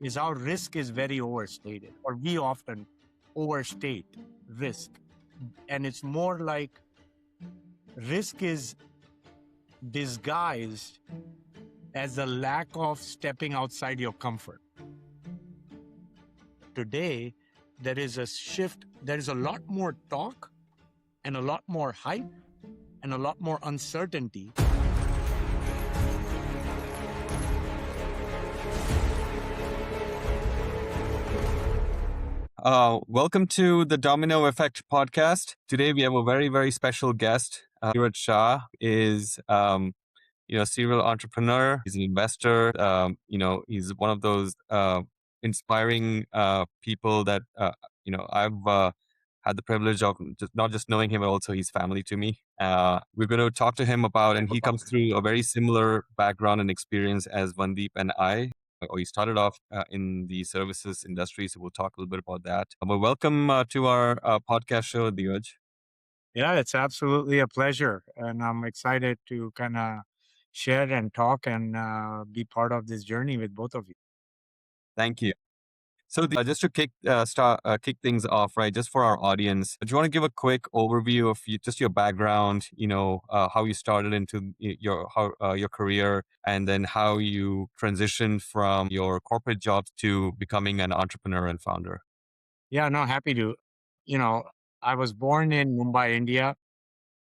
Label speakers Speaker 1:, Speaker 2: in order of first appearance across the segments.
Speaker 1: is how risk is very overstated, or we often overstate risk. And it's more like risk is disguised as a lack of stepping outside your comfort. Today, there is a shift, there is a lot more talk and a lot more hype and a lot more uncertainty.
Speaker 2: Welcome to the Domino Effect podcast. Today we have a very, very special guest. Dhiraj Shah is, a serial entrepreneur. He's an investor. He's one of those inspiring people that I've had the privilege of not just knowing him, but also he's family to me. We're going to talk to him about, and he comes through a very similar background and experience as Vandeep and I. Or he started off in the services industry, so we'll talk a little bit about that. But welcome to our podcast show, Dhiraj.
Speaker 1: Yeah, it's absolutely a pleasure. And I'm excited to kind of share and talk and be part of this journey with both of you.
Speaker 2: Thank you. So just to kick things off, right? Just for our audience, do you want to give a quick overview of just your background? How you started into your career, and then how you transitioned from your corporate jobs to becoming an entrepreneur and founder.
Speaker 1: Yeah, no, happy to. You know, I was born in Mumbai, India,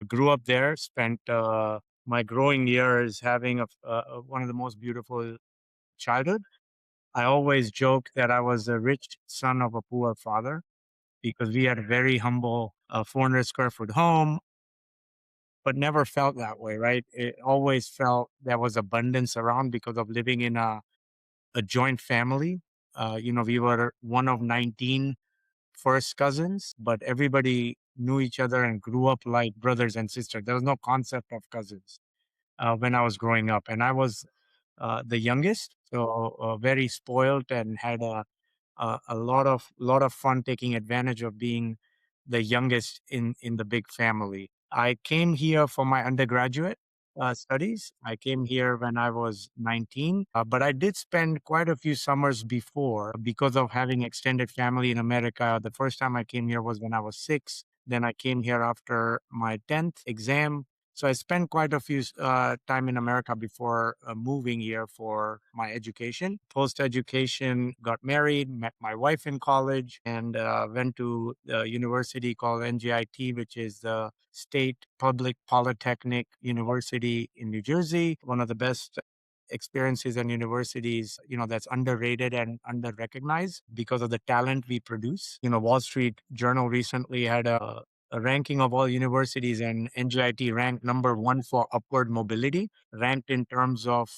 Speaker 1: grew up there, spent my growing years having one of the most beautiful childhood. I always joke that I was a rich son of a poor father because we had a very humble 400 square foot home, but never felt that way, right? It always felt there was abundance around because of living in a joint family. We were one of 19 first cousins, but everybody knew each other and grew up like brothers and sisters. There was no concept of cousins when I was growing up. And I was the youngest, so very spoiled and had a lot of fun taking advantage of being the youngest in the big family. I came here for my undergraduate studies. I came here when I was 19, but I did spend quite a few summers before because of having extended family in America. The first time I came here was when I was 6. Then I came here after my 10th exam. So I spent quite a few time in America before moving here for my education. Post education, got married, met my wife in college, and went to a university called NJIT, which is the State Public Polytechnic University in New Jersey. One of the best experiences and universities, that's underrated and under recognized because of the talent we produce. Wall Street Journal recently had a ranking of all universities, and NJIT ranked number 1 for upward mobility, ranked in terms of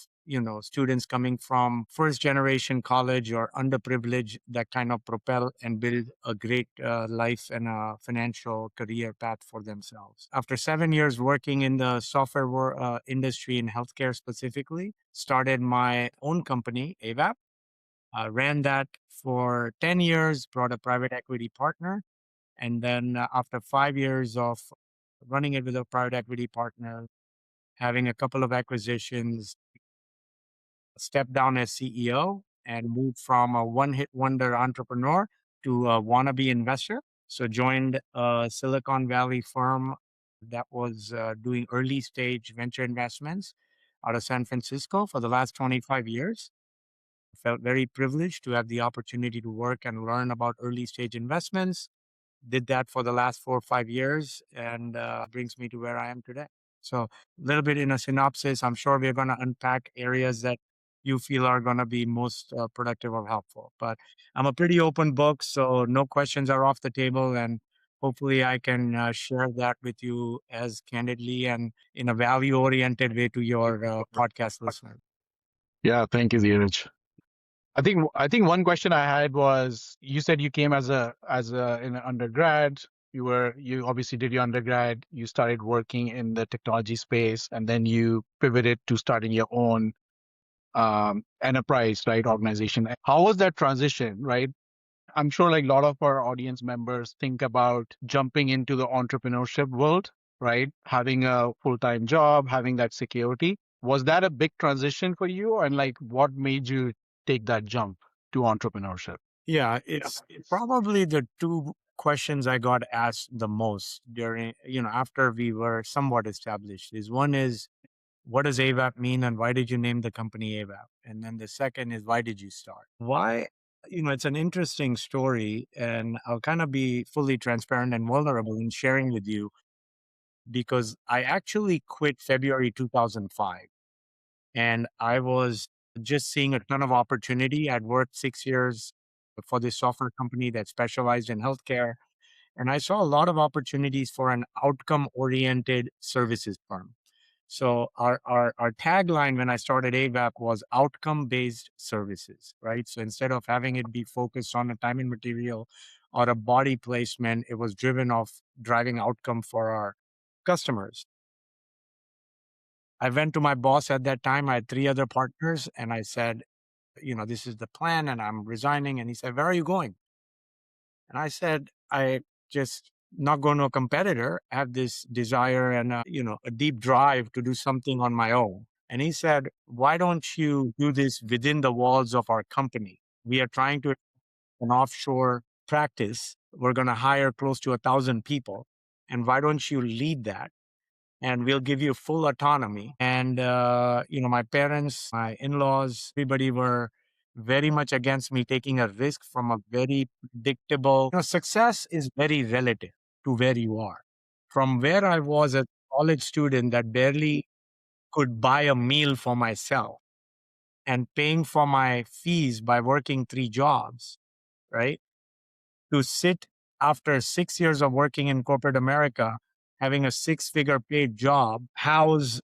Speaker 1: students coming from first generation college or underprivileged that kind of propel and build a great life and a financial career path for themselves. After 7 years working in the software industry in healthcare specifically, started my own company, Avaap. Ran that for 10 years, brought a private equity partner, and then after 5 years of running it with a private equity partner, having a couple of acquisitions, stepped down as CEO and moved from a one-hit wonder entrepreneur to a wannabe investor. So joined a Silicon Valley firm that was doing early stage venture investments out of San Francisco for the last 25 years. Felt very privileged to have the opportunity to work and learn about early stage investments. Did that for the last 4 or 5 years, and brings me to where I am today. So a little bit in a synopsis, I'm sure we're going to unpack areas that you feel are going to be most productive or helpful. But I'm a pretty open book, so no questions are off the table. And hopefully I can share that with you as candidly and in a value-oriented way to your podcast listeners.
Speaker 3: Yeah, thank you, Dhiraj. I think one question I had was you said you came as a in an undergrad. You obviously did your undergrad. You started working in the technology space, and then you pivoted to starting your own enterprise, right, organization. How was that transition, right? I'm sure like a lot of our audience members think about jumping into the entrepreneurship world, right? Having a full-time job, having that security. Was that a big transition for you? And like what made you take that jump? to entrepreneurship?
Speaker 1: Yeah, it's probably the two questions I got asked the most during, after we were somewhat established is one is, what does Avaap mean and why did you name the company Avaap? And then the second is, why did you start? Why? It's an interesting story, and I'll kind of be fully transparent and vulnerable in sharing with you because I actually quit February 2005 and I was just seeing a ton of opportunity. I'd worked 6 years for this software company that specialized in healthcare, and I saw a lot of opportunities for an outcome oriented services firm. So our tagline when I started AVAP was outcome based services, right? So instead of having it be focused on a time and material or a body placement, it was driven off driving outcome for our customers. I went to my boss at that time. I had three other partners, and I said, this is the plan, and I'm resigning. And he said, where are you going? And I said, I just not going to a competitor. I have this desire and a deep drive to do something on my own. And he said, why don't you do this within the walls of our company? We are trying to an offshore practice. We're going to hire close to 1,000 people. And why don't you lead that? And we'll give you full autonomy. And, my parents, my in-laws, everybody were very much against me taking a risk from a very predictable, success is very relative to where you are. From where I was a college student that barely could buy a meal for myself and paying for my fees by working three jobs, right? To sit after 6 years of working in corporate America, having a six-figure paid job, house,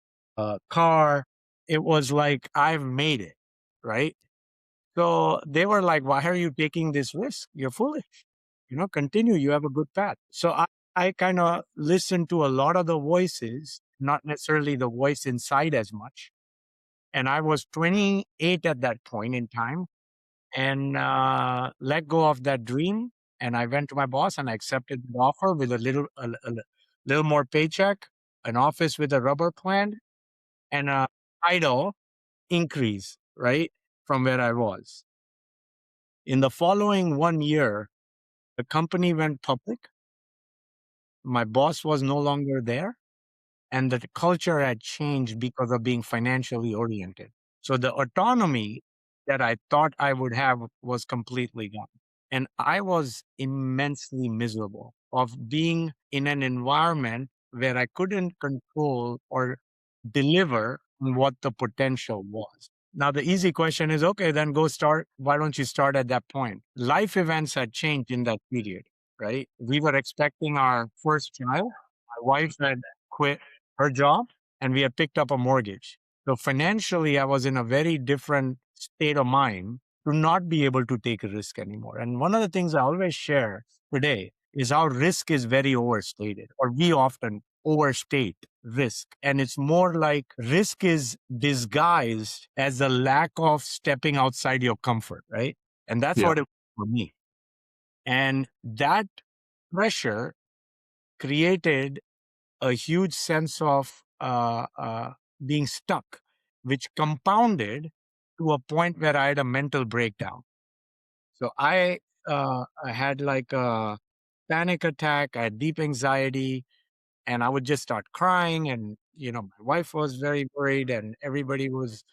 Speaker 1: car, it was like, I've made it, right? So they were like, why are you taking this risk? You're foolish. Continue. You have a good path. So I kind of listened to a lot of the voices, not necessarily the voice inside as much. And I was 28 at that point in time and let go of that dream. And I went to my boss and I accepted the offer with a little more paycheck, an office with a rubber plant, and a title increase, right, from where I was. In the following 1 year, the company went public. My boss was no longer there, and the culture had changed because of being financially oriented. So the autonomy that I thought I would have was completely gone. And I was immensely miserable of being in an environment where I couldn't control or deliver on what the potential was. Now, the easy question is, okay, then go start. Why don't you start at that point? Life events had changed in that period, right? We were expecting our first child. My wife had quit her job and we had picked up a mortgage. So financially, I was in a very different state of mind to not be able to take a risk anymore. And one of the things I always share today is how risk is very overstated, or we often overstate risk. And it's more like risk is disguised as a lack of stepping outside your comfort, right? And that's
Speaker 3: Yeah.
Speaker 1: what it was for me. And that pressure created a huge sense of being stuck, which compounded to a point where I had a mental breakdown. So I had like a panic attack, I had deep anxiety, and I would just start crying. And, my wife was very worried, and everybody was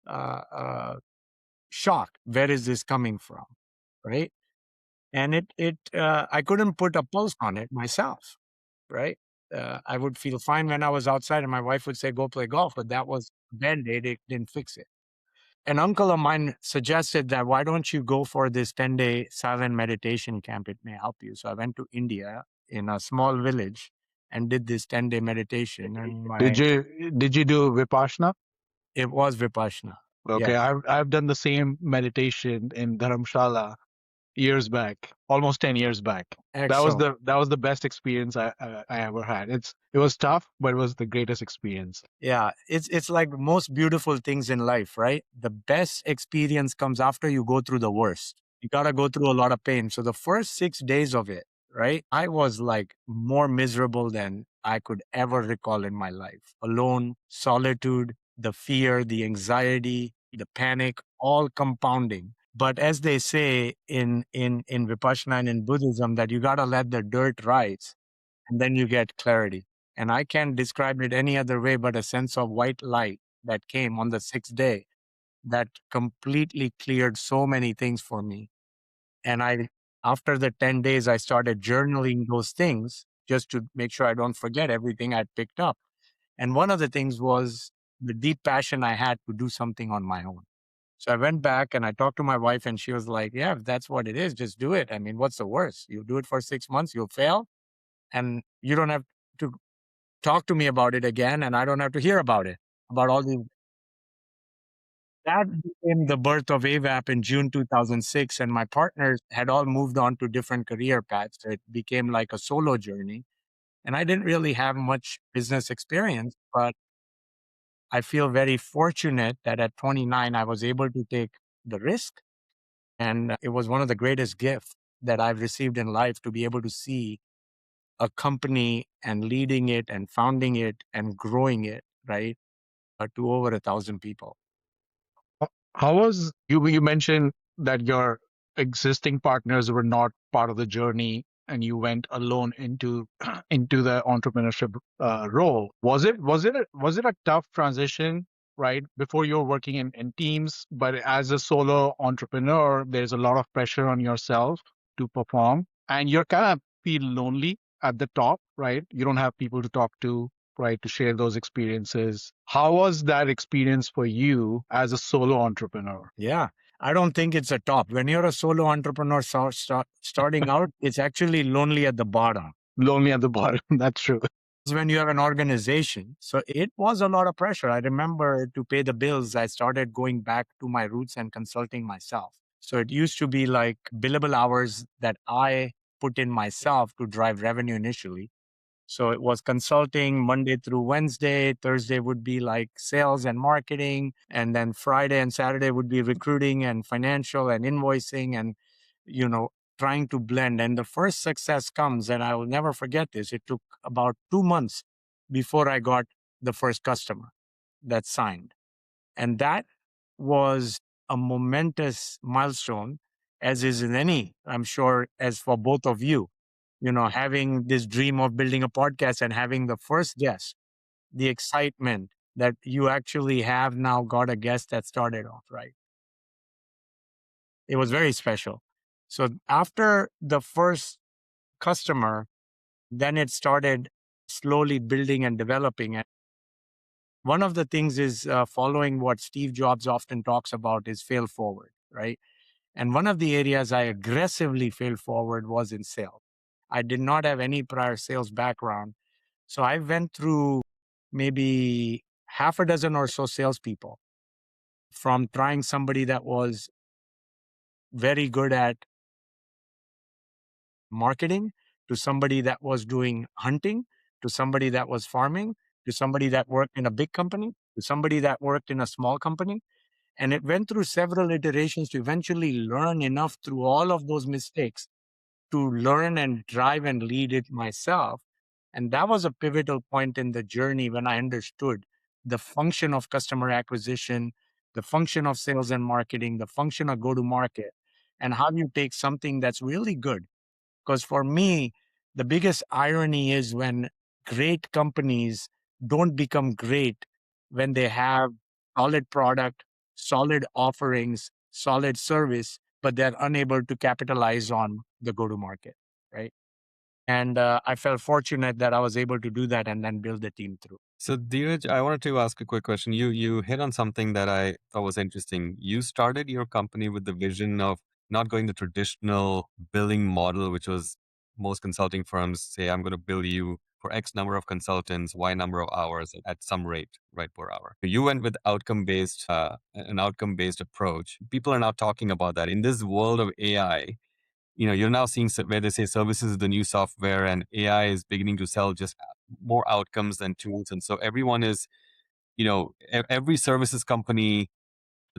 Speaker 1: uh, uh, shocked. Where is this coming from? Right. And I couldn't put a pulse on it myself. Right. I would feel fine when I was outside, and my wife would say, go play golf. But that was a band-aid. It didn't fix it. An uncle of mine suggested that why don't you go for this 10-day silent meditation camp? It may help you. So I went to India in a small village and did this 10-day meditation. And
Speaker 3: Did you do Vipassana?
Speaker 1: it was Vipassana.
Speaker 3: Okay,
Speaker 1: Yeah,
Speaker 3: I've done the same meditation in Dharamshala years back, almost 10 years back.
Speaker 1: excellent.
Speaker 3: That was the best experience I ever had. It was tough, but it was the greatest experience.
Speaker 1: Yeah, it's like most beautiful things in life, right? The best experience comes after you go through the worst. You gotta go through a lot of pain. So the first 6 days of it, right? I was like more miserable than I could ever recall in my life. Alone, solitude, the fear, the anxiety, the panic, all compounding. But as they say in Vipassana and in Buddhism, that you got to let the dirt rise and then you get clarity. And I can't describe it any other way but a sense of white light that came on the sixth day that completely cleared so many things for me. And after the 10 days, I started journaling those things just to make sure I don't forget everything I'd picked up. And one of the things was the deep passion I had to do something on my own. So I went back and I talked to my wife, and she was like, yeah, if that's what it is, just do it. I mean, what's the worst? You do it for 6 months, you'll fail, and you don't have to talk to me about it again, and I don't have to hear about it, about all the. That became the birth of Avaap in June 2006, and my partners had all moved on to different career paths. So it became like a solo journey. And I didn't really have much business experience, but I feel very fortunate that at 29, I was able to take the risk. And it was one of the greatest gifts that I've received in life to be able to see a company and leading it and founding it and growing it, right, to over 1,000 people.
Speaker 3: How was you mentioned that your existing partners were not part of the journey and you went alone into into the entrepreneurship role. Was it a tough transition, right? Before you're working in teams, but as a solo entrepreneur, there's a lot of pressure on yourself to perform, and you're kind of feel lonely at the top, right? You don't have people to talk to, right, to share those experiences. How was that experience for you as a solo entrepreneur?
Speaker 1: Yeah. I don't think it's a top. When you're a solo entrepreneur starting out, it's actually lonely at the bottom.
Speaker 3: Lonely at the bottom. That's true.
Speaker 1: It's when you have an organization. So it was a lot of pressure. I remember to pay the bills, I started going back to my roots and consulting myself. So it used to be like billable hours that I put in myself to drive revenue initially. So it was consulting Monday through Wednesday. Thursday would be like sales and marketing. And then Friday and Saturday would be recruiting and financial and invoicing and, you know, trying to blend. And the first success comes, and I will never forget this. It took about 2 months before I got the first customer that signed. And that was a momentous milestone, as is in any, I'm sure, as for both of you, having this dream of building a podcast and having the first guest, the excitement that you actually have now got a guest that started off, right? It was very special. So after the first customer, then it started slowly building and developing. And one of the things is following what Steve Jobs often talks about is fail forward, right? And one of the areas I aggressively failed forward was in sales. I did not have any prior sales background. So I went through maybe half a dozen or so salespeople, from trying somebody that was very good at marketing to somebody that was doing hunting to somebody that was farming to somebody that worked in a big company to somebody that worked in a small company. And it went through several iterations to eventually learn enough through all of those mistakes to learn and drive and lead it myself. And that was a pivotal point in the journey when I understood the function of customer acquisition, the function of sales and marketing, the function of go to market, and how you take something that's really good. Because for me, the biggest irony is when great companies don't become great when they have solid product, solid offerings, solid service, but they're unable to capitalize on the go to market, right? And I felt fortunate that I was able to do that and then build the team through.
Speaker 2: So Dheeraj, I wanted to ask a quick question. You hit on something that I thought was interesting. You started your company with the vision of not going the traditional billing model, which was most consulting firms say, I'm going to bill you for X number of consultants, Y number of hours at some rate, right, per hour. You went with an outcome-based approach. People are now talking about that. In this world of AI, you're now seeing where they say services is the new software and AI is beginning to sell just more outcomes than tools. And so everyone is, every services company,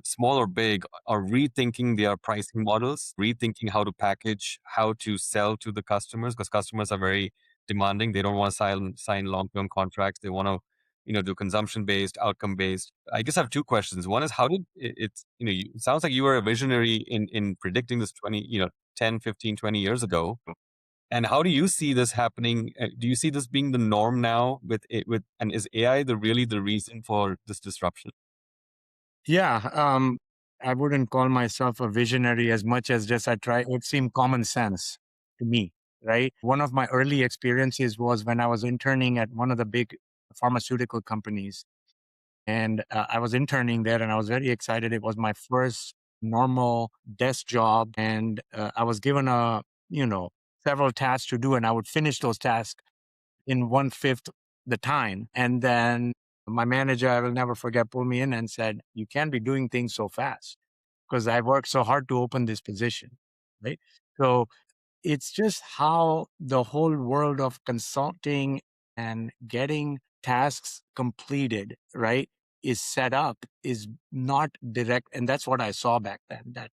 Speaker 2: small or big, are rethinking their pricing models, rethinking how to package, how to sell to the customers, because customers are very demanding. They don't want to sign long-term contracts. They want to do consumption based, outcome based. I guess I have two questions. One is how did it sounds like you were a visionary in predicting this 10, 15, 20 years ago. And how do you see this happening? Do you see this being the norm now and is AI really the reason for this disruption?
Speaker 1: Yeah, I wouldn't call myself a visionary as much as just I try. It would seem common sense to me, right? One of my early experiences was when I was interning at one of the big pharmaceutical companies, and I was interning there, and I was very excited. It was my first normal desk job, and I was given several tasks to do, and I would finish those tasks in 1/5 the time. And then my manager, I will never forget, pulled me in and said, "You can't be doing things so fast because I worked so hard to open this position." Right. So it's just how the whole world of consulting and getting tasks completed, right, is set up is not direct. And that's what I saw back then, that,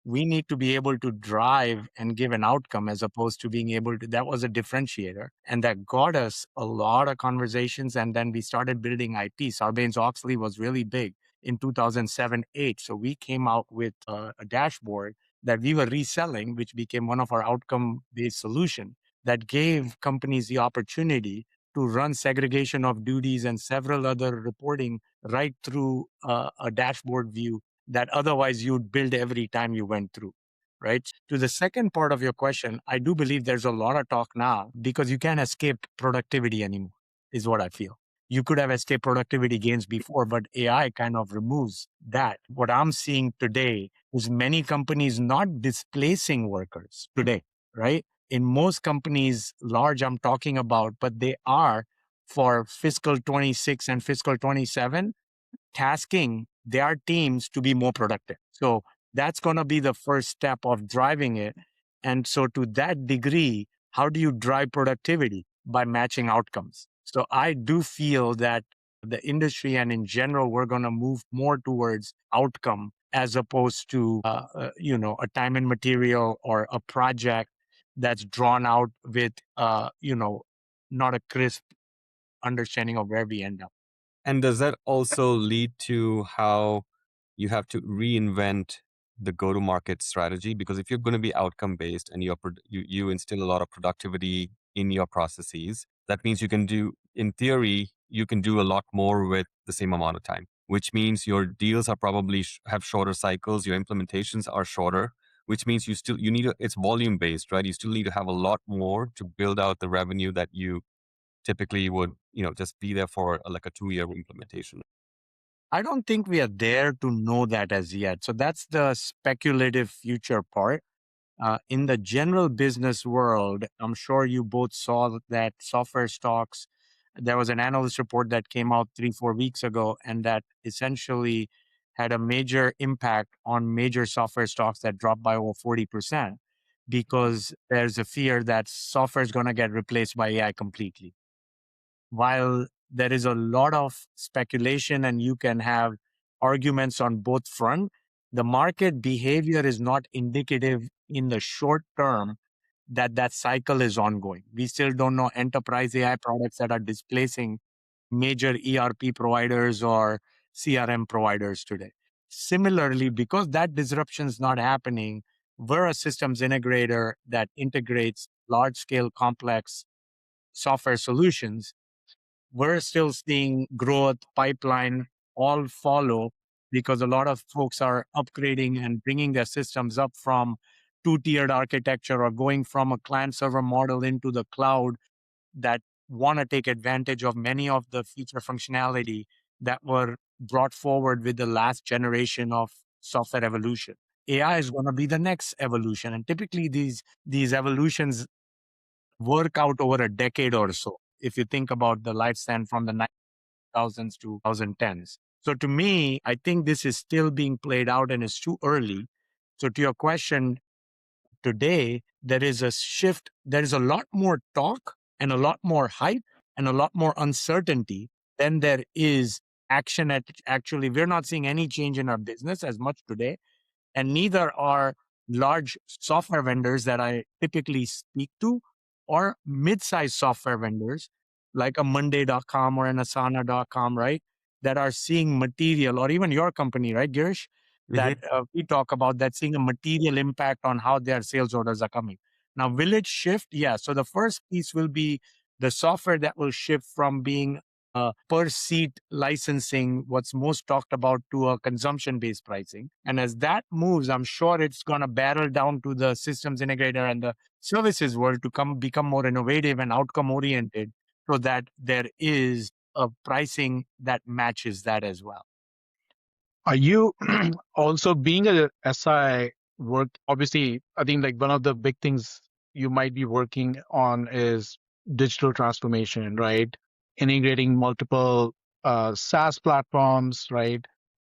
Speaker 1: we need to be able to drive and give an outcome as opposed to being able to, that was a differentiator. And that got us a lot of conversations. And then we started building IP. Sarbanes-Oxley was really big in 2007, 8. So we came out with a dashboard that we were reselling, which became one of our outcome-based solution that gave companies the opportunity to run segregation of duties and several other reporting right through a dashboard view that otherwise you'd build every time you went through. Right. To the second part of your question, I do believe there's a lot of talk now because you can't escape productivity anymore, is what I feel. You could have escaped productivity gains before, but AI kind of removes that. What I'm seeing today is many companies not displacing workers today, right? In most companies, large I'm talking about, but they are for fiscal 26 and fiscal 27, tasking their teams to be more productive. So that's going to be the first step of driving it. And so to that degree, how do you drive productivity? By matching outcomes. So I do feel that the industry and in general, we're going to move more towards outcome as opposed to, a time and material or a project that's drawn out with, not a crisp understanding of where we end up.
Speaker 2: And does that also lead to how you have to reinvent the go-to-market strategy? Because if you're going to be outcome-based and you instill a lot of productivity in your processes, that means you can do, in theory, you can do a lot more with the same amount of time, which means your deals are probably have shorter cycles, your implementations are shorter, which means you need it's volume-based, right? You still need to have a lot more to build out the revenue that you typically would, just be there for like a 2-year implementation.
Speaker 1: I don't think we are there to know that as yet. So that's the speculative future part. In the general business world, I'm sure you both saw that software stocks, there was an analyst report that came out 3-4 weeks ago, and that essentially had a major impact on major software stocks that dropped by over 40% because there's a fear that software is going to get replaced by AI completely. While there is a lot of speculation and you can have arguments on both fronts, the market behavior is not indicative in the short term that cycle is ongoing. We still don't know enterprise AI products that are displacing major ERP providers or CRM providers today. Similarly, because that disruption is not happening, we're a systems integrator that integrates large scale complex software solutions. We're still seeing growth pipeline all follow because a lot of folks are upgrading and bringing their systems up from two-tiered architecture or going from a client server model into the cloud that want to take advantage of many of the feature functionality that were brought forward with the last generation of software evolution. AI is going to be the next evolution. And typically these evolutions work out over a decade or so. If you think about the lifespan from the 2000s to 2010s. So to me, I think this is still being played out and it's too early. So to your question, today, there is a shift. There is a lot more talk and a lot more hype and a lot more uncertainty than there is action. Actually, we're not seeing any change in our business as much today. And neither are large software vendors that I typically speak to or mid-sized software vendors like a Monday.com or an Asana.com, right? That are seeing material, or even your company, right, Girish? That we talk about that seeing a material impact on how their sales orders are coming. Now, will it shift? Yeah. So the first piece will be the software that will shift from being per seat licensing, what's most talked about, to a consumption based pricing. And as that moves, I'm sure it's going to barrel down to the systems integrator and the services world to become more innovative and outcome oriented so that there is a pricing that matches that as well.
Speaker 3: Are you also being a SI work? Obviously, I think like one of the big things you might be working on is digital transformation, right? Integrating multiple SaaS platforms, right?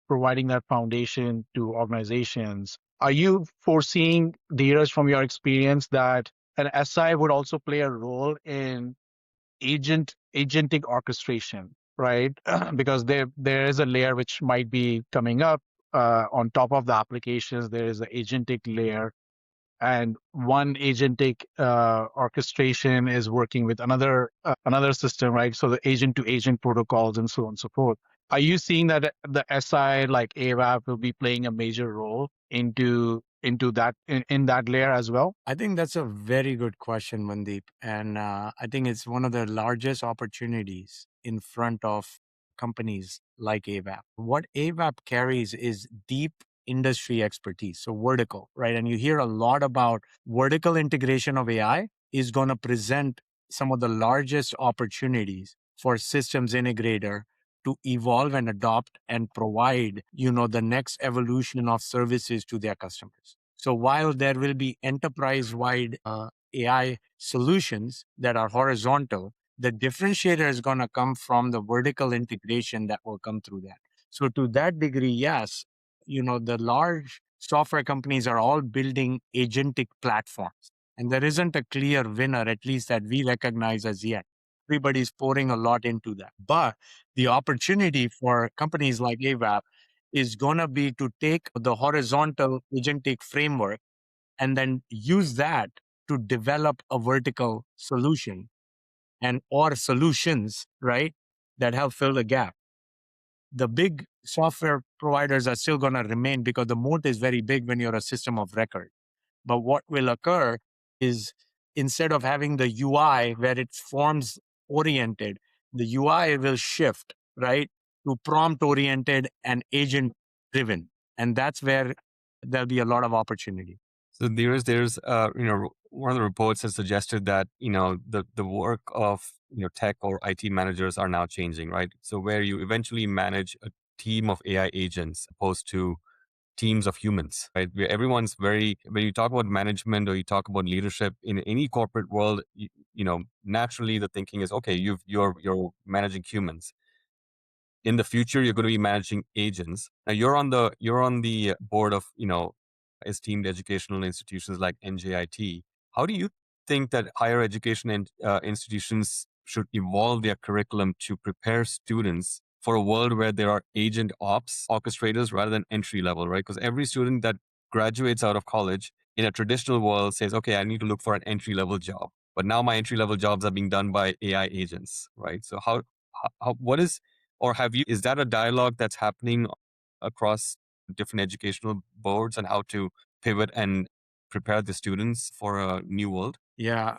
Speaker 3: Providing that foundation to organizations. Are you foreseeing, Dheeraj, from your experience, that an SI would also play a role in agentic orchestration, right? Because there is a layer which might be coming up on top of the applications. There is the agentic layer, and one agentic orchestration is working with another system, right? So the agent to agent protocols and so on and so forth. Are you seeing that the SI like Avaap will be playing a major role into that in that layer as well?
Speaker 1: I think that's a very good question, Vandeep. And I think it's one of the largest opportunities in front of companies like Avaap. What Avaap carries is deep industry expertise, so vertical, right? And you hear a lot about vertical integration of AI is going to present some of the largest opportunities for systems integrator to evolve and adopt and provide, the next evolution of services to their customers. So while there will be enterprise-wide AI solutions that are horizontal, the differentiator is going to come from the vertical integration that will come through that. So to that degree, yes, the large software companies are all building agentic platforms. And there isn't a clear winner, at least that we recognize as yet. Everybody's pouring a lot into that. But the opportunity for companies like Avaap is going to be to take the horizontal agentic framework and then use that to develop a vertical solution and or solutions, right, that help fill the gap. The big software providers are still going to remain because the moat is very big when you're a system of record. But what will occur is instead of having the UI where it's forms oriented, the UI will shift, right, to prompt oriented and agent driven. And that's where there'll be a lot of opportunity.
Speaker 2: So there's one of the reports has suggested that the work of tech or IT managers are now changing, right? So where you eventually manage a team of AI agents opposed to teams of humans, right? Where everyone's when you talk about management or you talk about leadership in any corporate world, naturally the thinking is, okay, you're managing humans. In the future, you're going to be managing agents. Now you're on the board of esteemed educational institutions like NJIT. How do you think that higher education institutions should evolve their curriculum to prepare students for a world where there are agent ops orchestrators rather than entry level, right? Because every student that graduates out of college in a traditional world says, okay, I need to look for an entry level job. But now my entry level jobs are being done by AI agents, right? So what is, or is that a dialogue that's happening across different educational boards and how to pivot and prepare the students for a new world?
Speaker 1: Yeah,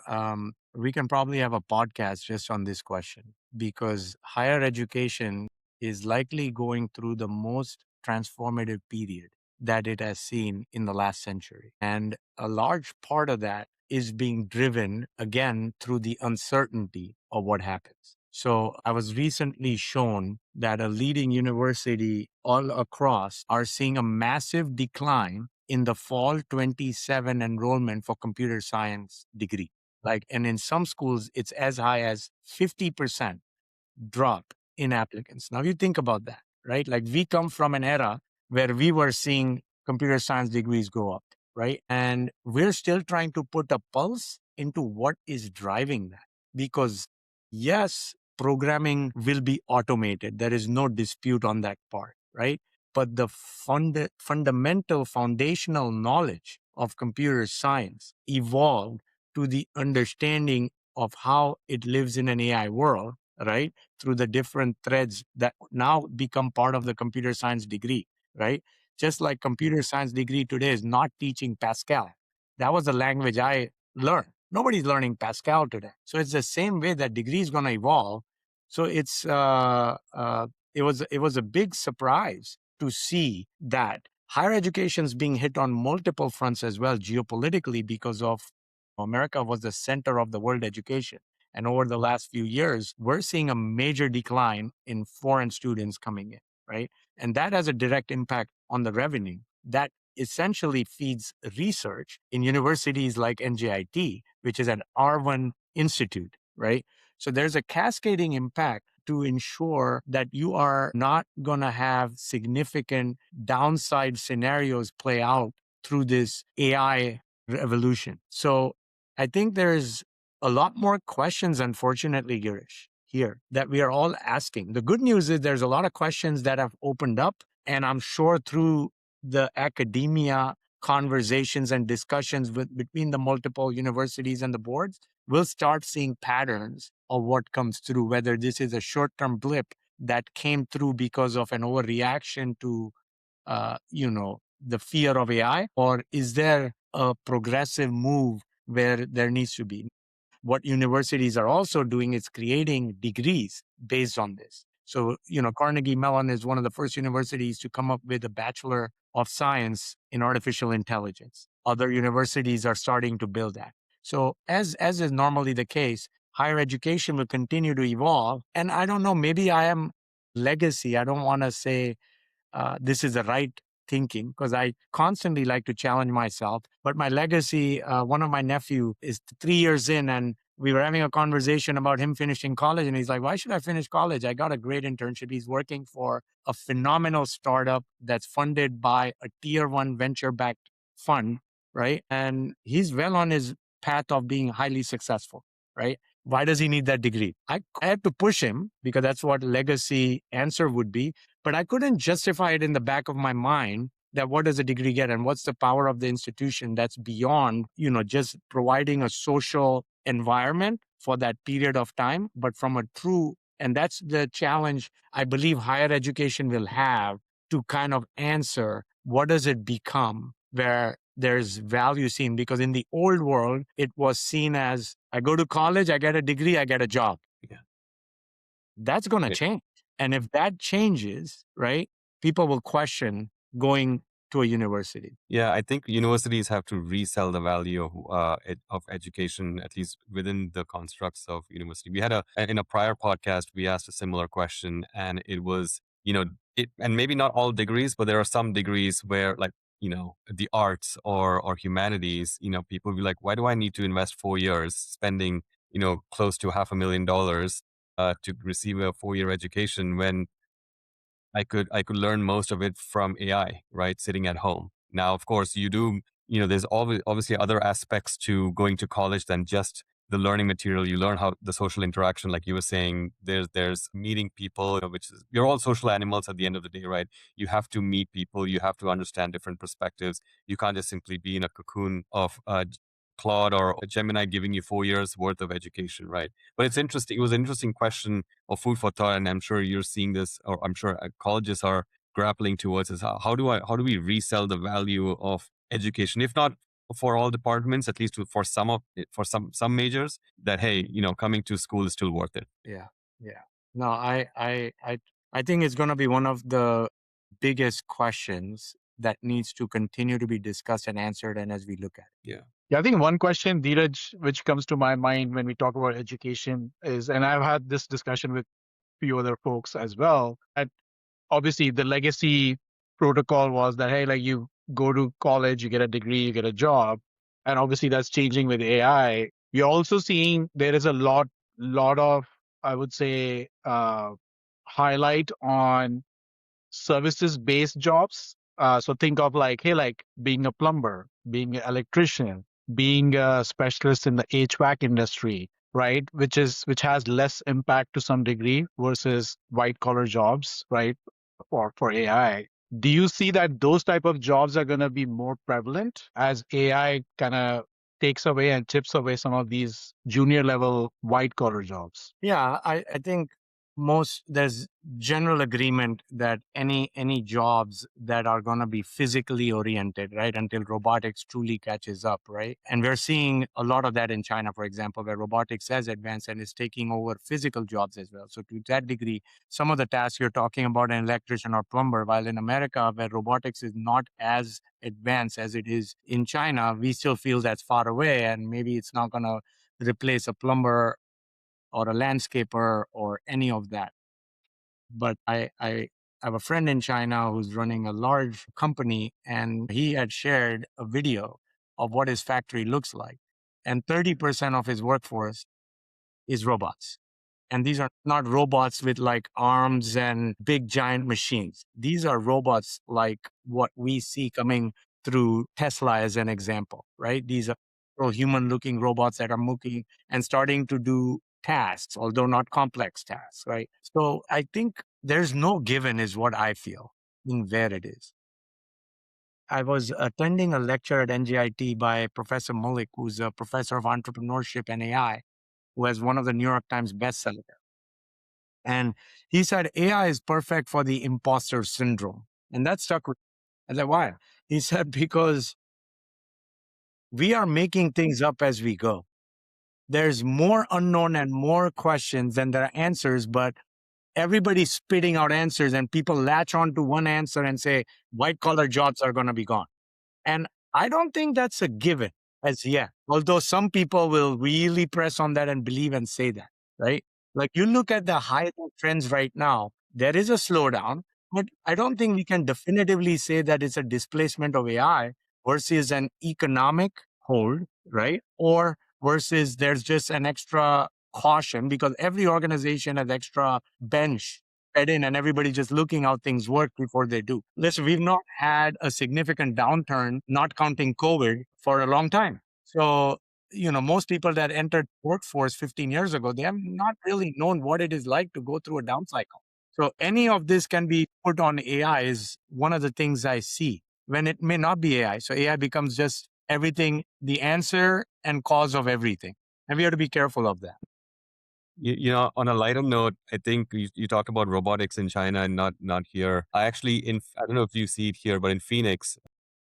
Speaker 1: we can probably have a podcast just on this question because higher education is likely going through the most transformative period that it has seen in the last century. And a large part of that is being driven again through the uncertainty of what happens. So I was recently shown that a leading university all across are seeing a massive decline in the fall 27 enrollment for computer science degree. And in some schools, it's as high as 50% drop in applicants. Now you think about that, right? Like we come from an era where we were seeing computer science degrees go up, right? And we're still trying to put a pulse into what is driving that. Because yes, programming will be automated. There is no dispute on that part, right? But the fundamental foundational knowledge of computer science evolved to the understanding of how it lives in an AI world right? Through the different threads that now become part of the computer science degree, right? Just like computer science degree today is not teaching Pascal. That was the language I learned. Nobody's learning Pascal today. So it's the same way that degree is going to evolve. So it was a big surprise to see that higher education is being hit on multiple fronts as well geopolitically, because of America was the center of the world education. And over the last few years, we're seeing a major decline in foreign students coming in, right? And that has a direct impact on the revenue. That essentially feeds research in universities like NJIT, which is an R1 institute, right? So there's a cascading impact to ensure that you are not going to have significant downside scenarios play out through this AI revolution. So I think there's a lot more questions, unfortunately, Girish, here that we are all asking. The good news is there's a lot of questions that have opened up. And I'm sure through the academia conversations and discussions between the multiple universities and the boards, we'll start seeing patterns of what comes through, whether this is a short term blip that came through because of an overreaction to the fear of AI, or is there a progressive move where there needs to be? What universities are also doing is creating degrees based on this. So, Carnegie Mellon is one of the first universities to come up with a Bachelor of Science in Artificial Intelligence. Other universities are starting to build that. So, as is normally the case, higher education will continue to evolve. And I don't know, maybe I am legacy. I don't want to say this is the right thinking, because I constantly like to challenge myself. But my legacy, one of my nephew is 3 years in, and we were having a conversation about him finishing college. And he's like, why should I finish college? I got a great internship. He's working for a phenomenal startup that's funded by a tier 1 venture backed fund, right? And he's well on his path of being highly successful, right? Why does he need that degree? I had to push him because that's what legacy answer would be. But I couldn't justify it in the back of my mind that what does a degree get and what's the power of the institution that's beyond, just providing a social environment for that period of time, but from a true, and that's the challenge I believe higher education will have to kind of answer what does it become where there's value seen, because in the old world, it was seen as I go to college, I get a degree, I get a job.
Speaker 2: Yeah.
Speaker 1: That's going to change. And if that changes, right, people will question going to a university.
Speaker 2: Yeah, I think universities have to resell the value of education, at least within the constructs of university. We had in a prior podcast, we asked a similar question, and it was, and maybe not all degrees, but there are some degrees where, like, the arts or humanities, people be like, why do I need to invest 4 years spending, close to $500,000 to receive a 4-year education when I could learn most of it from AI, right? Sitting at home. Now, of course, there's obviously other aspects to going to college than just the learning material. You learn how the social interaction, like you were saying, there's meeting people, which is, you're all social animals at the end of the day, right? You have to meet people. You have to understand different perspectives. You can't just simply be in a cocoon of Claude or Gemini giving you 4 years worth of education, right? But it's interesting. It was an interesting question or food for thought, and I'm sure you're seeing this, or I'm sure colleges are grappling towards is how do we resell the value of education, if not for all departments, at least for some majors, that hey, coming to school is still worth it.
Speaker 1: Yeah. No, I think it's going to be one of the biggest questions that needs to continue to be discussed and answered, and as we look at it.
Speaker 3: Yeah, I think one question, Dhiraj, which comes to my mind when we talk about education is, and I've had this discussion with a few other folks as well, that obviously the legacy protocol was that, hey, like you go to college, you get a degree, you get a job. And obviously that's changing with AI. You're also seeing there is a lot of, I would say, highlight on services based jobs. So think of like, hey, like being a plumber, being an electrician, being a specialist in the HVAC industry, right? Which has less impact to some degree versus white collar jobs, right? For AI. Do you see that those type of jobs are going to be more prevalent as AI kind of takes away and chips away some of these junior level white collar jobs.
Speaker 1: Yeah, I think there's general agreement that any jobs that are going to be physically oriented, right, until robotics truly catches up, right? And we're seeing a lot of that in China, for example, where robotics has advanced and is taking over physical jobs as well. So to that degree, some of the tasks you're talking about, an electrician or plumber, while in America, where robotics is not as advanced as it is in China, we still feel that's far away, and maybe it's not going to replace a plumber or a landscaper or any of that. But I have a friend in China who's running a large company, and he had shared a video of what his factory looks like. And 30% of his workforce is robots. And these are not robots with like arms and big giant machines. These are robots like what we see coming through Tesla as an example, right? These are human looking robots that are moving and starting to do tasks, although not complex tasks, right? So I think there's no given, is what I feel, in where it is. I was attending a lecture at NGIT by Professor Malik, who's a professor of entrepreneurship and AI, who has one of the New York Times bestsellers. And he said AI is perfect for the imposter syndrome. And that stuck with me. I said, why? He said, because we are making things up as we go. There's more unknown and more questions than there are answers, but everybody's spitting out answers, and people latch on to one answer and say, white collar jobs are going to be gone. And I don't think that's a given as yet, although some people will really press on that and believe and say that, right? Like you look at the high trends right now, there is a slowdown, but I don't think we can definitively say that it's a displacement of AI versus an economic hold, right? Or versus there's just an extra caution because every organization has extra bench fed in and everybody just looking how things work before they do. Listen, we've not had a significant downturn, not counting COVID, for a long time. So, most people that entered workforce 15 years ago, they have not really known what it is like to go through a down cycle. So any of this can be put on AI is one of the things I see when it may not be AI. So AI becomes just everything, the answer and cause of everything. And we have to be careful of that.
Speaker 2: On a lighter note, I think you talked about robotics in China and not here. I don't know if you see it here, but in Phoenix,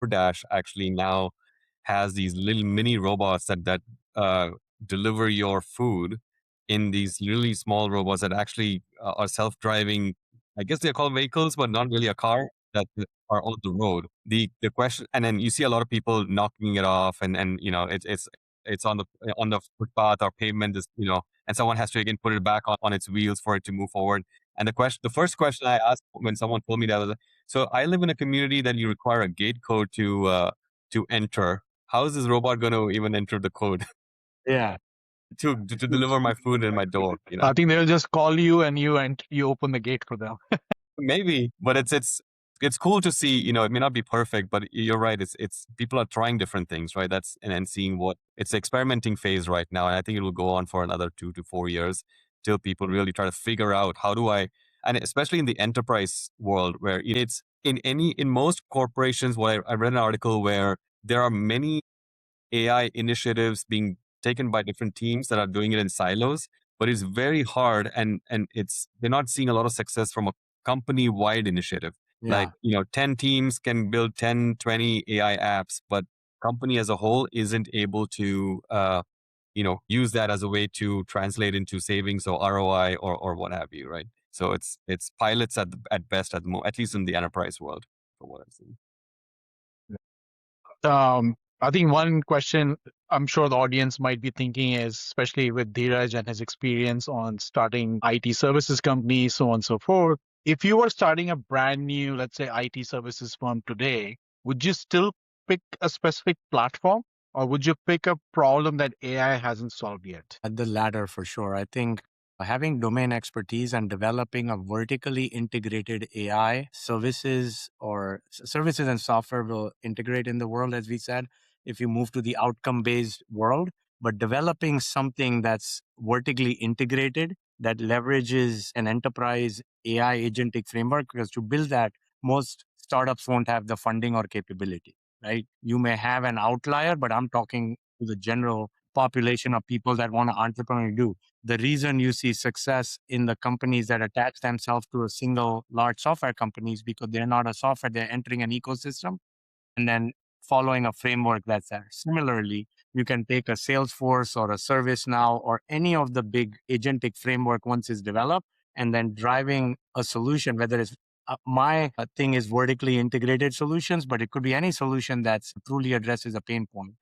Speaker 2: DoorDash actually now has these little mini robots that deliver your food in these really small robots that actually are self-driving. I guess they're called vehicles, but not really a car that are on the road. The question, and then you see a lot of people knocking it off, and it's on the footpath or pavement, and someone has to again put it back on its wheels for it to move forward. And the first question I asked when someone told me that was, so I live in a community that you require a gate code to enter. How is this robot going to even enter the code
Speaker 1: Yeah.
Speaker 2: to deliver my food in my door?
Speaker 3: I think they'll just call you and you open the gate for them.
Speaker 2: Maybe, but it's cool to see. It may not be perfect, but you're right. It's people are trying different things, right? That's and seeing what it's the experimenting phase right now, and I think it will go on for another 2 to 4 years till people really try to figure out how do I, and especially in the enterprise world where it's in most corporations. I read an article where there are many AI initiatives being taken by different teams that are doing it in silos, but it's very hard and they're not seeing a lot of success from a company-wide initiative.
Speaker 1: Yeah.
Speaker 2: Like, 10 teams can build 10, 20 AI apps, but company as a whole isn't able to use that as a way to translate into savings or ROI or what have you, right? So it's pilots at best at the moment, at least in the enterprise world, from what I've seen.
Speaker 3: I think one question I'm sure the audience might be thinking is, especially with Dhiraj and his experience on starting IT services companies, so on and so forth. If you were starting a brand new, let's say, IT services firm today, would you still pick a specific platform or would you pick a problem that AI hasn't solved yet?
Speaker 1: At the latter, for sure. I think having domain expertise and developing a vertically integrated AI services or services and software will integrate in the world, as we said, if you move to the outcome based world. But developing something that's vertically integrated that leverages an enterprise AI agentic framework, because to build that, most startups won't have the funding or capability, right? You may have an outlier, but I'm talking to the general population of people that want to entrepreneur do. The reason you see success in the companies that attach themselves to a single large software companies because they're not a software, they're entering an ecosystem and then following a framework that's there. Similarly, you can take a Salesforce or a ServiceNow or any of the big agentic framework once it's developed and then driving a solution, whether it's my thing is vertically integrated solutions, but it could be any solution that truly addresses a pain point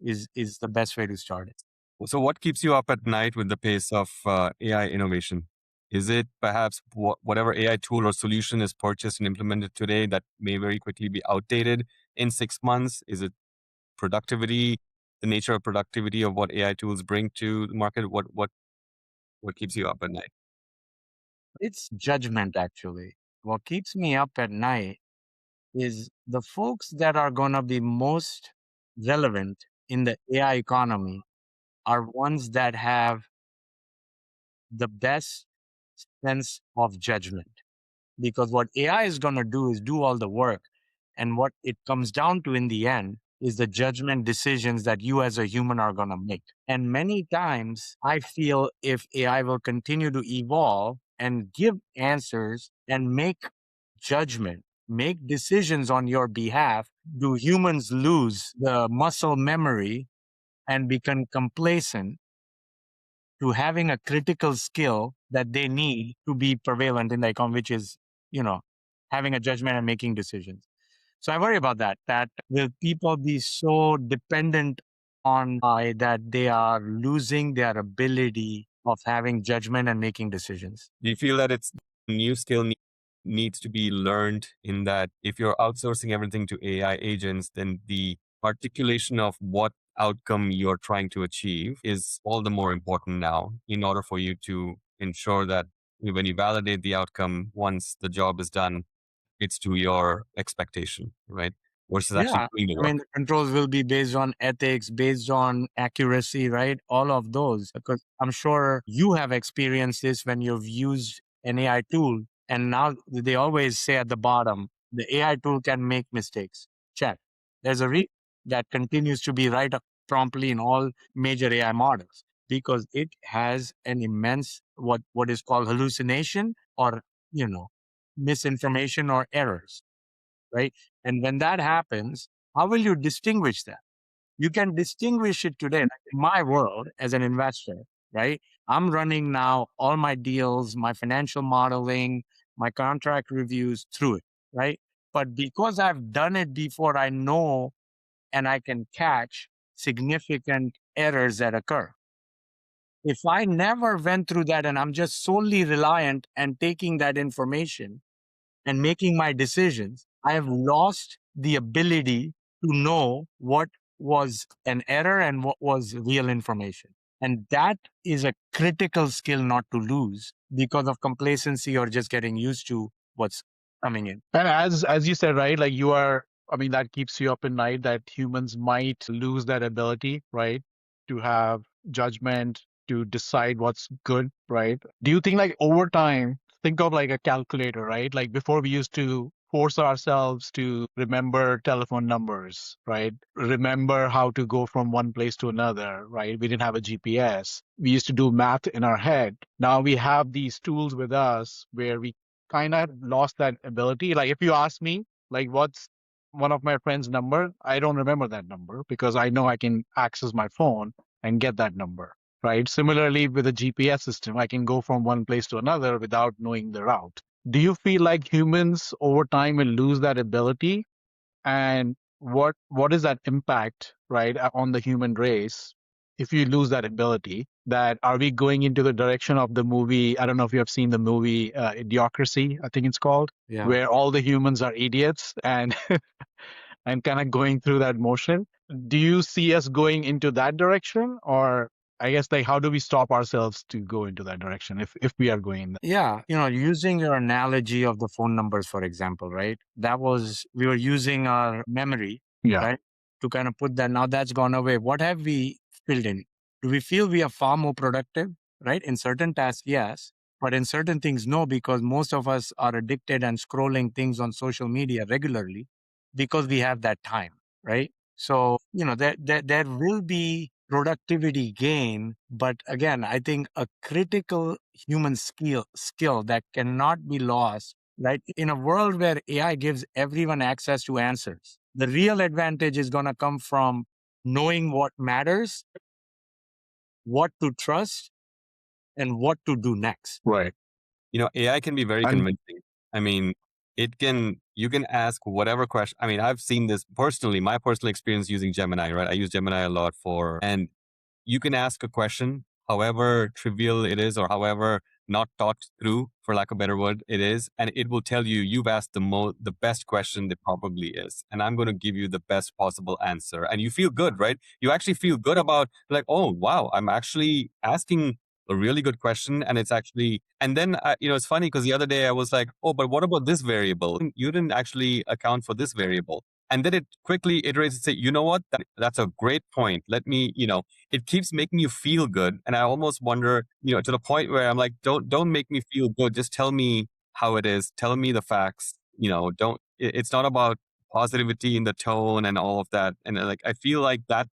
Speaker 1: is the best way to start it.
Speaker 2: So, what keeps you up at night with the pace of AI innovation? Is it perhaps whatever AI tool or solution is purchased and implemented today that may very quickly be outdated in 6 months? Is it productivity, the nature of productivity of what AI tools bring to the market? What keeps you up at night?
Speaker 1: It's judgment, actually. What keeps me up at night is the folks that are going to be most relevant in the AI economy are ones that have the best sense of judgment. Because what AI is going to do is do all the work. And what it comes down to in the end is the judgment decisions that you as a human are going to make. And many times I feel if AI will continue to evolve and give answers and make judgment, make decisions on your behalf, do humans lose the muscle memory and become complacent to having a critical skill that they need to be prevalent in the economy, which is, you know, having a judgment and making decisions. So I worry about that. That will people be so dependent on AI that they are losing their ability of having judgment and making decisions?
Speaker 2: Do you feel that it's new skill needs to be learned in that if you're outsourcing everything to AI agents, then the articulation of what outcome you're trying to achieve is all the more important now in order for you to ensure that when you validate the outcome, once the job is done, it's to your expectation, right? Versus actually
Speaker 1: Yeah.
Speaker 2: doing the
Speaker 1: I mean,
Speaker 2: work.
Speaker 1: the controls will be based on ethics, based on accuracy, right? All of those. Because I'm sure you have experienced this when you've used an AI tool. And now they always say at the bottom, the AI tool can make mistakes. Check. There's a reason that continues to be right up promptly in all major AI models because it has an immense what is called hallucination or, you know, misinformation or errors, right? And when that happens, how will you distinguish that? You can distinguish it today. Like in my world as an investor, right? I'm running now all my deals, my financial modeling, my contract reviews through it, right? But because I've done it before, I know and I can catch significant errors that occur. If I never went through that and I'm just solely reliant and taking that information, and making my decisions, I have lost the ability to know what was an error and what was real information. And that is a critical skill not to lose because of complacency or just getting used to what's coming in.
Speaker 3: And as you said, right, like you are, I mean, that keeps you up at night that humans might lose that ability, right, to have judgment, to decide what's good, right? Do you think like over time, think of like a calculator, right? Like before we used to force ourselves to remember telephone numbers, right? Remember how to go from one place to another, right? We didn't have a GPS. We used to do math in our head. Now we have these tools with us where we kind of lost that ability. Like if you ask me, like what's one of my friend's number, I don't remember that number because I know I can access my phone and get that number. Right. Similarly, with a GPS system, I can go from one place to another without knowing the route. Do you feel like humans over time will lose that ability? And what is that impact, right, on the human race if you lose that ability? That are we going into the direction of the movie? I don't know if you have seen the movie Idiocracy, I think it's called,
Speaker 1: Yeah.
Speaker 3: where all the humans are idiots and and kind of going through that motion. Do you see us going into that direction, or I guess like how do we stop ourselves to go into that direction if we are going in that?
Speaker 1: Yeah, using your analogy of the phone numbers, for example, right? That was, we were using our memory,
Speaker 3: Yeah.
Speaker 1: right? To kind of put that, now that's gone away. What have we filled in? Do we feel we are far more productive, right? In certain tasks, yes. But in certain things, no, because most of us are addicted and scrolling things on social media regularly because we have that time, right? So, there will be productivity gain, but again, I think a critical human skill that cannot be lost, right? In a world where AI gives everyone access to answers, the real advantage is going to come from knowing what matters, what to trust, and what to do next.
Speaker 3: Right.
Speaker 2: AI can be very
Speaker 3: And
Speaker 2: convincing. I mean, you can ask whatever question. I mean, I've seen this personally, my personal experience using Gemini, right? I use Gemini a lot and you can ask a question, however trivial it is, or however not thought through, for lack of a better word, it is, and it will tell you you've asked the best question there probably is, and I'm going to give you the best possible answer, and you feel good, right? You actually feel good about like, oh wow, I'm actually asking a really good question, and it's actually, and then it's funny because the other day I was like, oh, but what about this variable? You didn't actually account for this variable. And then it quickly iterates and say, you know what? That's a great point. Let me, it keeps making you feel good. And I almost wonder, to the point where I'm like, don't make me feel good. Just tell me how it is. Tell me the facts. It's not about positivity in the tone and all of that. And like, I feel like that,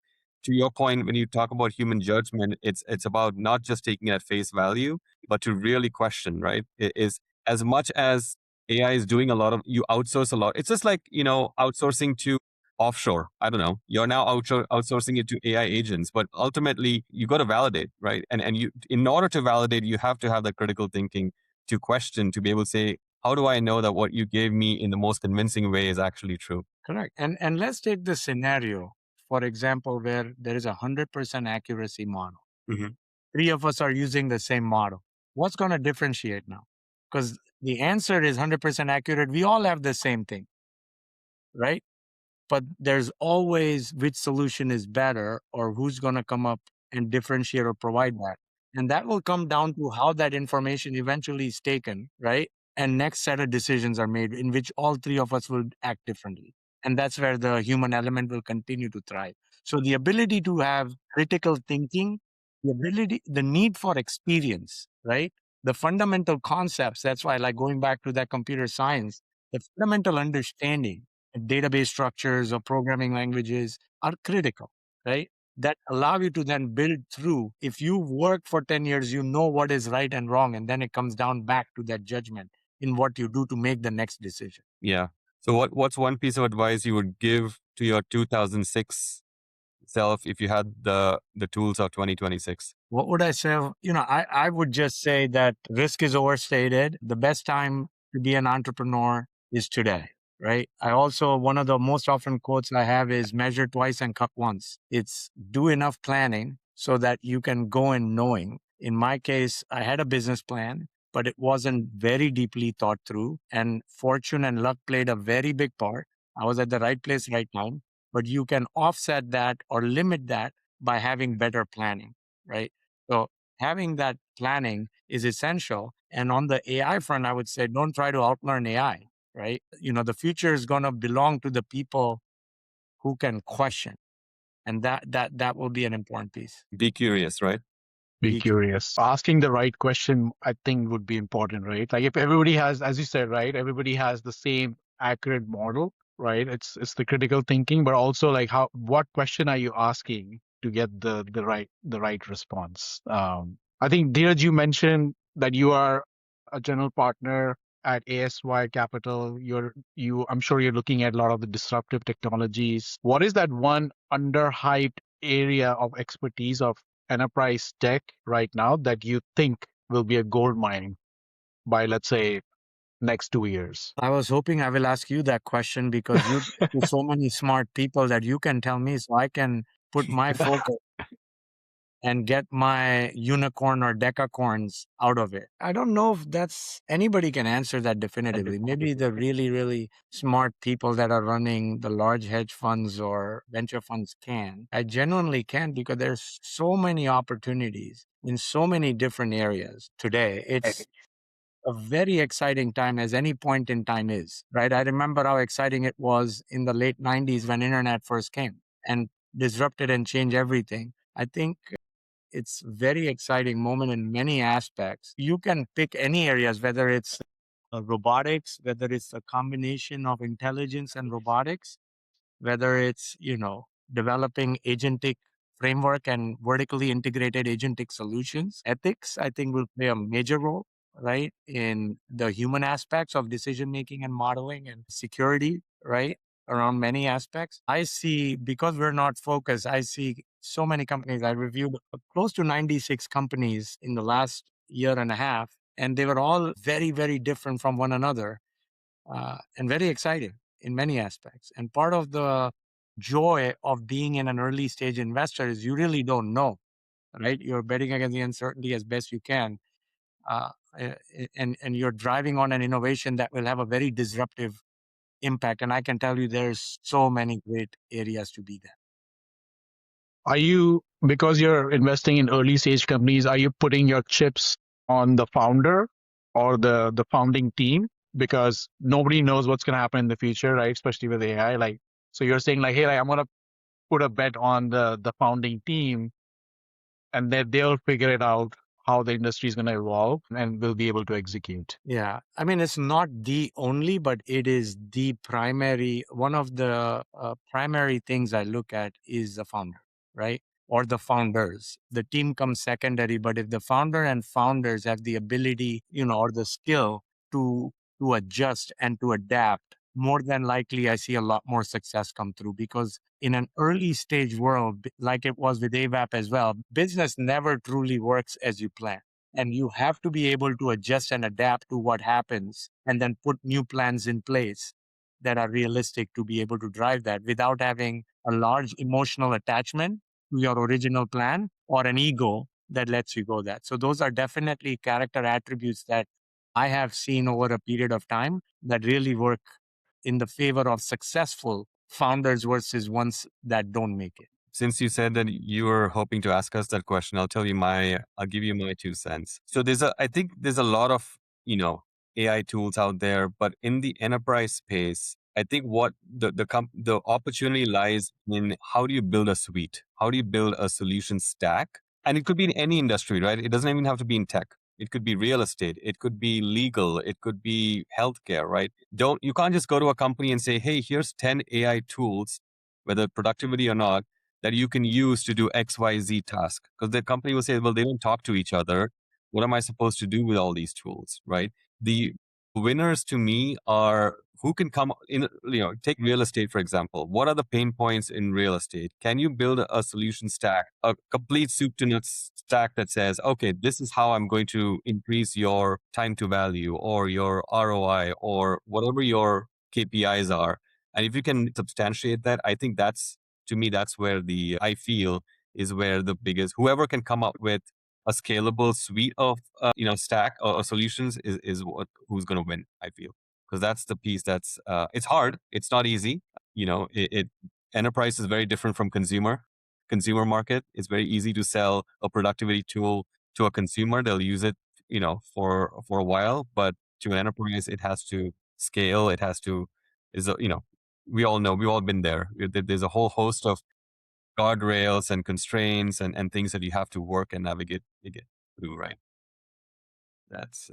Speaker 2: to your point, when you talk about human judgment, it's about not just taking it at face value, but to really question, right? It is as much as AI is doing a lot of, you outsource a lot. It's just like, outsourcing to offshore. I don't know. You're now outsourcing it to AI agents, but ultimately you got to validate, right? And in order to validate, you have to have that critical thinking to question, to be able to say, how do I know that what you gave me in the most convincing way is actually true?
Speaker 1: Correct. And let's take the scenario, for example, where there is 100% accuracy model.
Speaker 2: Mhm.
Speaker 1: Three of us are using the same model. What's going to differentiate now? Because the answer is 100% accurate. We all have the same thing, right? But there's always which solution is better or who's going to come up and differentiate or provide that. And that will come down to how that information eventually is taken, right? And next set of decisions are made in which all three of us will act differently. And that's where the human element will continue to thrive. So the ability to have critical thinking, the need for experience, right? The fundamental concepts. That's why, like going back to that computer science, the fundamental understanding database structures or programming languages are critical, right? That allow you to then build through. If you work for 10 years, you know what is right and wrong. And then it comes down back to that judgment in what you do to make the next decision.
Speaker 2: Yeah. So what's one piece of advice you would give to your 2006 self if you had the tools of 2026?
Speaker 1: What would I say? I would just say that risk is overstated. The best time to be an entrepreneur is today, right? One of the most often quotes I have is measure twice and cut once. It's do enough planning so that you can go in knowing. In my case, I had a business plan, but it wasn't very deeply thought through. And fortune and luck played a very big part. I was at the right place, right time. But you can offset that or limit that by having better planning, right? So having that planning is essential. And on the AI front, I would say don't try to outlearn AI, right? The future is going to belong to the people who can question. And that will be an important piece.
Speaker 2: Be curious, right?
Speaker 3: be
Speaker 1: Be
Speaker 3: curious. Asking the right question, I think, would be important, right? Like if everybody has, as you said, right, everybody has the same accurate model, right? It's the critical thinking, but also like what question are you asking to get the right response? I think Dheeraj, you mentioned that you are a general partner at ASY Capital. I'm sure you're looking at a lot of the disruptive technologies. What is that one underhyped area of expertise of enterprise tech right now that you think will be a gold mine by, let's say, next 2 years?
Speaker 1: I was hoping I will ask you that question because you talk to so many smart people that you can tell me so I can put my focus and get my unicorn or decacorns out of it. I don't know if that's anybody can answer that definitively. Maybe the really, really smart people that are running the large hedge funds or venture funds can. I genuinely can because there's so many opportunities in so many different areas today. It's a very exciting time as any point in time is, right? I remember how exciting it was in the late 90s when internet first came and disrupted and changed everything. I think it's very exciting moment in many aspects. You can pick any areas, whether it's robotics, whether it's a combination of intelligence and robotics, whether it's, developing agentic framework and vertically integrated agentic solutions. Ethics, I think, will play a major role, right, in the human aspects of decision making and modeling, and security, right, around many aspects. I see, because we're not focused, I see so many companies. I reviewed close to 96 companies in the last year and a half, and they were all very, very different from one another, and very exciting in many aspects. And part of the joy of being in an early stage investor is you really don't know, right? You're betting against the uncertainty as best you can. Uh, and you're driving on an innovation that will have a very disruptive impact. And I can tell you there's so many great areas to be there.
Speaker 3: Are you, because you're investing in early stage companies, are you putting your chips on the founder or the founding team? Because nobody knows what's going to happen in the future, right? Especially with AI. Like, so you're saying like, hey, like, I'm going to put a bet on the founding team, and then they'll figure it out how the industry is going to evolve and will be able to execute.
Speaker 1: Yeah. I mean, it's not the only, but it is the primary. One of the primary things I look at is the founder, right? Or the founders. The team comes secondary, but if the founder and founders have the ability, or the skill to adjust and to adapt, more than likely I see a lot more success come through, because in an early stage world, like it was with Avaap as well, business never truly works as you plan. And you have to be able to adjust and adapt to what happens, and then put new plans in place that are realistic to be able to drive that without having a large emotional attachment to your original plan or an ego that lets you go that. So those are definitely character attributes that I have seen over a period of time that really work in the favor of successful founders versus ones that don't make it.
Speaker 2: Since you said that you were hoping to ask us that question, I'll give you my 2 cents. So I think there's a lot of, AI tools out there, but in the enterprise space, I think what the opportunity lies in, how do you build a suite? How do you build a solution stack? And it could be in any industry, right? It doesn't even have to be in tech. It could be real estate. It could be legal. It could be healthcare, right? You can't just go to a company and say, hey, here's 10 AI tools, whether productivity or not, that you can use to do XYZ task. Because the company will say, well, they don't talk to each other. What am I supposed to do with all these tools, right? The winners to me are who can come in, take real estate, for example. What are the pain points in real estate? Can you build a solution stack, a complete soup to nuts stack that says, okay, this is how I'm going to increase your time to value or your ROI or whatever your KPIs are. And if you can substantiate that, I think to me, that's where I feel is where the biggest, whoever can come up with a scalable suite of, stack or solutions is who's going to win, I feel. Because that's the piece it's hard. It's not easy. Enterprise is very different from consumer market. It's very easy to sell a productivity tool to a consumer. They'll use it, for a while, but to an enterprise, it has to scale. It has to, we all know, we've all been there. There's a whole host of guardrails and constraints and things that you have to work and navigate through, right? That's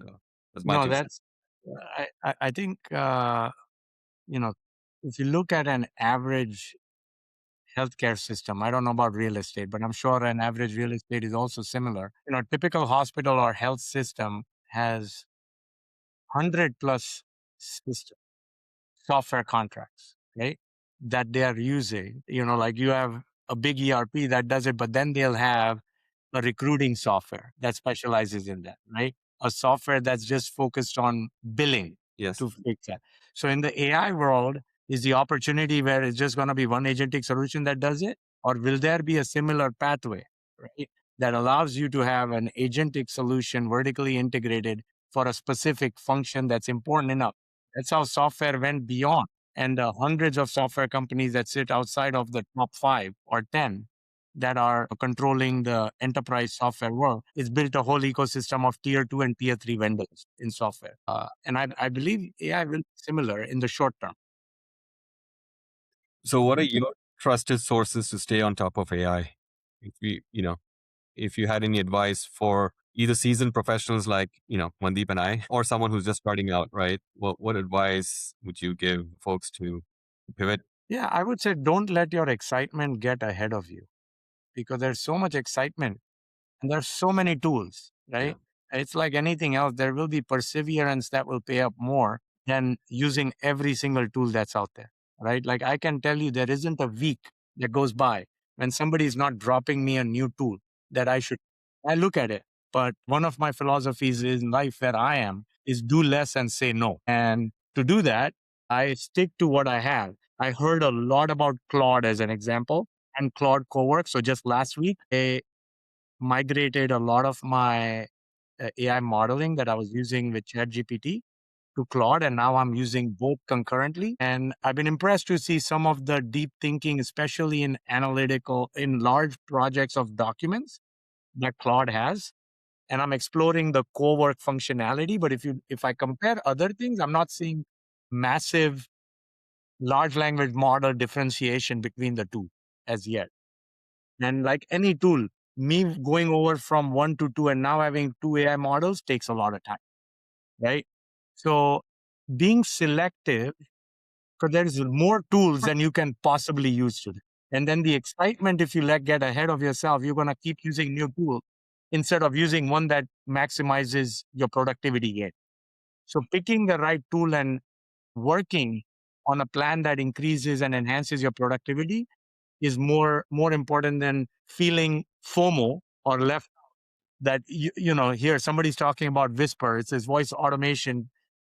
Speaker 2: my
Speaker 1: No,
Speaker 2: 2 cents.
Speaker 1: that's, I think, if you look at an average healthcare system, I don't know about real estate, but I'm sure an average real estate is also similar. Typical hospital or health system has 100 plus system software contracts, right? That they are using. Like you have a big ERP that does it, but then they'll have a recruiting software that specializes in that, right? A software that's just focused on billing
Speaker 2: Yes.
Speaker 1: to fix that. So in the AI world, is the opportunity where it's just going to be one agentic solution that does it? Or will there be a similar pathway, right? That allows you to have an agentic solution vertically integrated for a specific function that's important enough. That's how software went beyond. And the hundreds of software companies that sit outside of the top 5 or 10 that are controlling the enterprise software world, it's built a whole ecosystem of tier 2 and tier 3 vendors in software. And I believe AI will be similar in the short term.
Speaker 2: So what are your trusted sources to stay on top of AI? If you had any advice for either seasoned professionals like, Vandeep and I, or someone who's just starting out, right? What advice would you give folks to pivot?
Speaker 1: Yeah, I would say don't let your excitement get ahead of you because there's so much excitement and there's so many tools, right? It's like anything else. There will be perseverance that will pay up more than using every single tool that's out there, right? Like I can tell you, there isn't a week that goes by when somebody is not dropping me a new tool that I should. I look at it. But one of my philosophies in life where I am is do less and say no. And to do that, I stick to what I have. I heard a lot about Claude as an example and Claude Cowork. So just last week, I migrated a lot of my AI modeling that I was using with ChatGPT to Claude, and now I'm using both concurrently. And I've been impressed to see some of the deep thinking, especially in analytical, in large projects of documents that Claude has. And I'm exploring the co-work functionality. But if I compare other things, I'm not seeing massive large language model differentiation between the two as yet. And like any tool, me going over from one to two and now having two AI models takes a lot of time, right? So being selective, because there's more tools than you can possibly use today. And then the excitement, if you let get ahead of yourself, you're going to keep using new tools instead of using one that maximizes your productivity gain. So picking the right tool and working on a plan that increases and enhances your productivity is more important than feeling FOMO or left that here somebody's talking about Whisper. It's this voice automation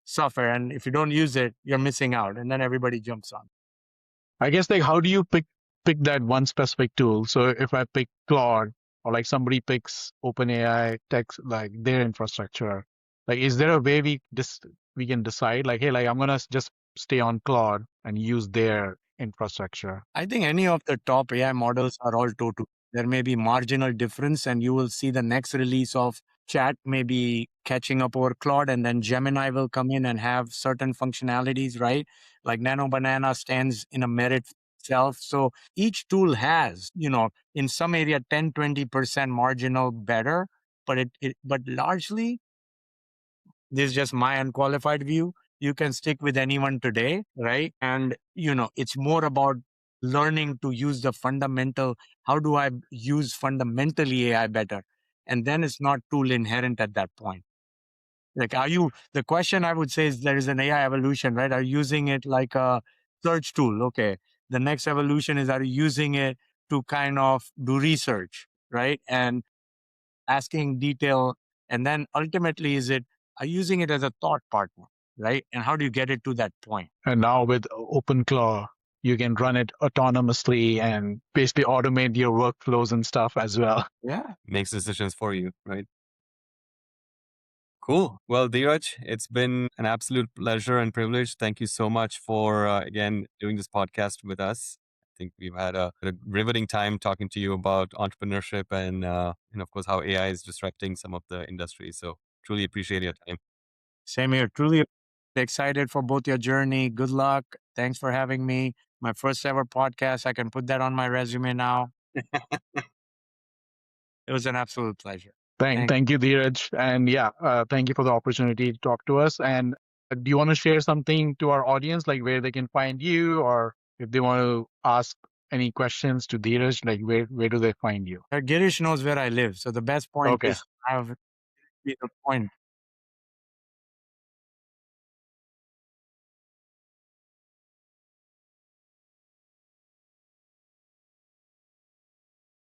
Speaker 1: software, and if you don't use it, you're missing out, and then everybody jumps on.
Speaker 3: I guess like how do you pick that one specific tool? So if I pick Claude or like somebody picks OpenAI text like their infrastructure, like is there a way we can decide like, hey, like I'm gonna just stay on Claude and use their infrastructure?
Speaker 1: I think any of the top AI models are all Toto. There may be marginal difference, and you will see the next release of Chat maybe catching up over Claude, and then Gemini will come in and have certain functionalities, right? Like Nano Banana stands in a merit itself. So each tool has, in some area 10-20% marginal better, but largely this is just my unqualified view. You can stick with anyone today, right? And, it's more about learning to use the fundamental. How do I use fundamentally AI better? And then it's not tool inherent at that point. Like, the question I would say is there is an AI evolution, right? Are you using it like a search tool? Okay. The next evolution is, are you using it to kind of do research, right? And asking detail, and then ultimately is it are you using it as a thought partner, right? And how do you get it to that point?
Speaker 3: And now with OpenClaw, you can run it autonomously and basically automate your workflows and stuff as well.
Speaker 1: Yeah.
Speaker 2: Makes decisions for you, right? Cool. Well, Dhiraj, it's been an absolute pleasure and privilege. Thank you so much for, again, doing this podcast with us. I think we've had a riveting time talking to you about entrepreneurship and of course, how AI is disrupting some of the industries. So truly appreciate your time.
Speaker 1: Same here. Truly excited for both your journey. Good luck. Thanks for having me. My first ever podcast. I can put that on my resume now. It was an absolute pleasure.
Speaker 3: Thank you, Dhiraj. And yeah, thank you for the opportunity to talk to us. And do you want to share something to our audience, like where they can find you, or if they want to ask any questions to Dhiraj, like where do they find you?
Speaker 1: Girish knows where I live. So the best point
Speaker 3: Okay.
Speaker 1: is I have the point.